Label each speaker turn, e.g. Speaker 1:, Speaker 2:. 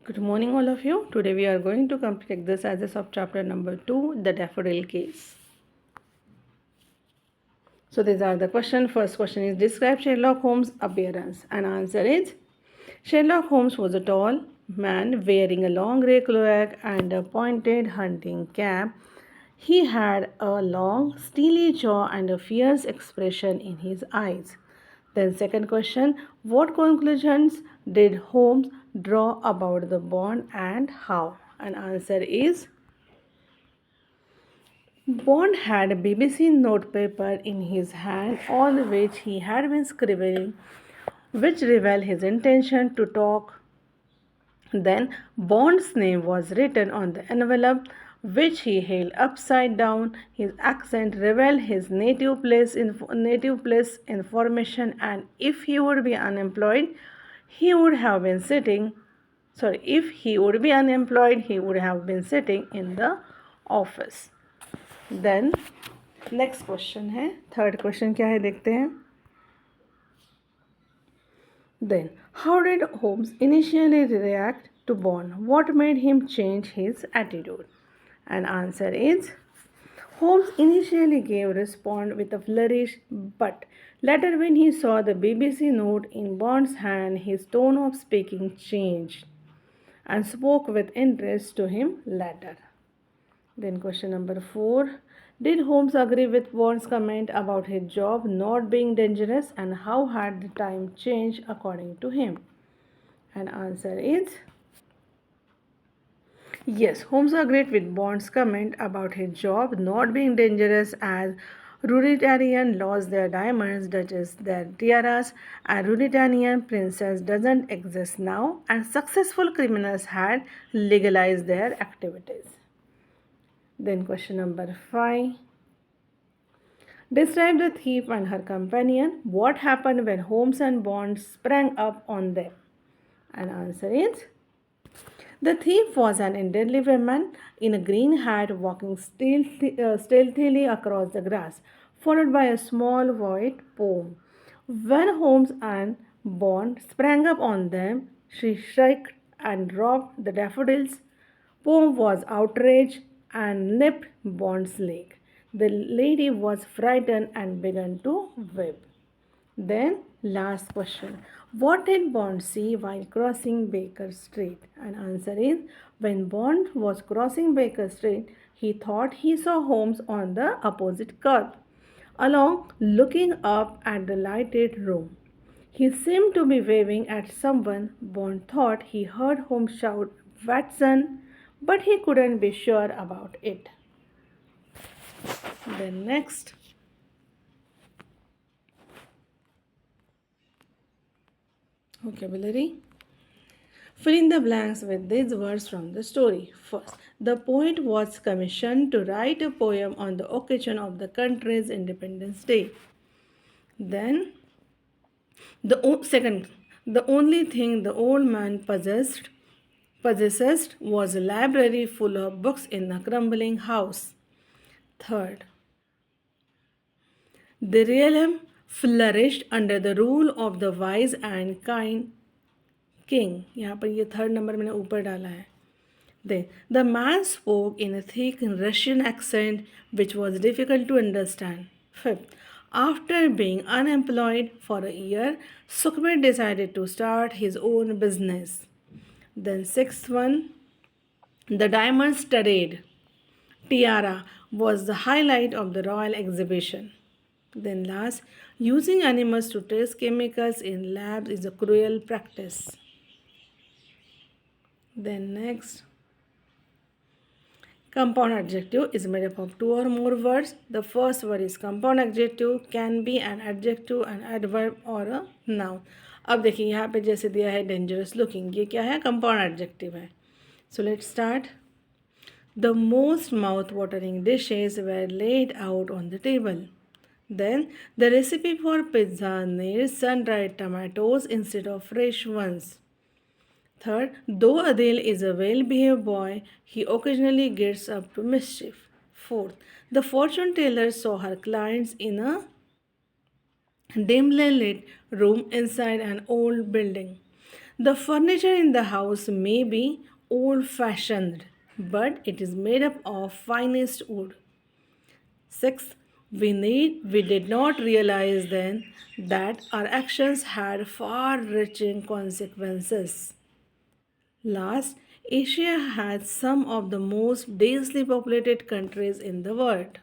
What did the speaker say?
Speaker 1: Good morning, all of you. Today we are going to complete exercises of chapter number 2, the Daffodil case. So these are the questions. First question is, describe Sherlock Holmes' appearance. And answer is, Sherlock Holmes was a tall man wearing a long grey cloak and a pointed hunting cap. He had a long, steely jaw and a fierce expression in his eyes. Then second question, what conclusions did Holmes draw about the bond and how? And answer is, Bond had a BBC notepaper in his hand on which he had been scribbling, which revealed his intention to talk. Then Bond's name was written on the envelope, which he held upside down. His accent revealed his native place information, and if he would be unemployed, he would have been sitting. If he would be unemployed, he would have been sitting in the office. Then next question है, third question क्या है देखते हैं. Then, how did Holmes initially react to Bond? What made him change his attitude? And answer is, Holmes initially gave response with a flourish, but later when he saw the BBC note in Bond's hand, his tone of speaking changed and spoke with interest to him later. Then question number 4. Did Holmes agree with Bond's comment about his job not being dangerous, and how had the time changed according to him? And answer is yes, Holmes agreed with Bond's comment about his job not being dangerous, as Ruritanian lost their diamonds, Duchess their tiaras, and Ruritanian princess doesn't exist now, and successful criminals had legalized their activities. Then question number 5. Describe the thief and her companion. What happened when Holmes and Bond sprang up on them? And answer is, the thief was an elderly woman in a green hat walking stealthily across the grass, followed by a small white poem. When Holmes and Bond sprang up on them, she shrieked and dropped the daffodils. Poem was outraged and nipped Bond's leg. The lady was frightened and began to weep. Then, last question. What did Bond see while crossing Baker Street? And answer is, when Bond was crossing Baker Street, he thought he saw Holmes on the opposite curb, along looking up at the lighted room. He seemed to be waving at someone. Bond thought he heard Holmes shout, "Watson," but he couldn't be sure about it. Then next, vocabulary. Fill in the blanks with these words from the story. First, the poet was commissioned to write a poem on the occasion of the country's Independence Day. Then, the only thing the old man possessed was a library full of books in a crumbling house. Third, the realm flourished under the rule of the wise and kind king. यहाँ पर ये third number मैंने ऊपर डाला है. Then, the man spoke in a thick Russian accent which was difficult to understand. Fifth, after being unemployed for a year, Sukhbir decided to start his own business. Then sixth one, the diamond studded tiara was the highlight of the royal exhibition. Then last, using animals to test chemicals in labs is a cruel practice. Then next, compound adjective is made up of two or more words. The first word is compound adjective, can be an adjective, an adverb or a noun. अब देखिए यहाँ पे जैसे दिया है dangerous looking, ये क्या है? compound adjective है. So let's start. The most mouth-watering dishes were laid out on the table. Then the recipe for pizza needs sun-dried tomatoes instead of fresh ones. Third, though Adil is a well-behaved boy, he occasionally gets up to mischief. Fourth, the fortune teller saw her clients in a dimly lit room inside an old building. The furniture in the house may be old fashioned, but it is made up of finest wood. Sixth, we did not realize then that our actions had far reaching consequences. Last, Asia has some of the most densely populated countries in the world.